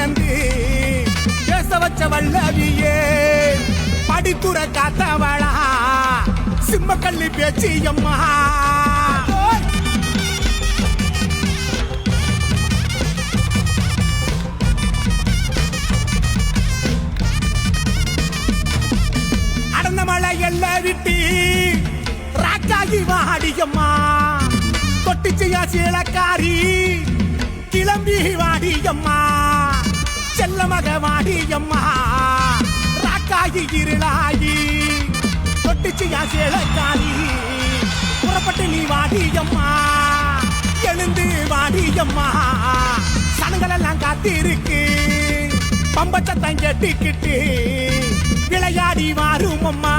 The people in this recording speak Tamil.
கிடந்து பேச வச்ச வல்லவியே படித்துற காத்தவளா சிம்மக்கல்லி பேச்சியம்மா அடந்த மழை எல்லாம் விட்டு ராக்காகி வாடியம்மா தொட்டிச்சையா சீலக்காரி கிளம்பி வாடியம்மா செல்ல மக வாடியம்மா ராக்காகி இருளாகி தொட்டிச்சையா சீலக்காரி புறப்பட்டு நீ வாடியம்மா எழுந்து வாடியம்மா சனங்கள் எல்லாம் காத்திருக்கு பம்பச்சத்தம் கெட்டிக்கிட்டு விளையாடி வாரும் அம்மா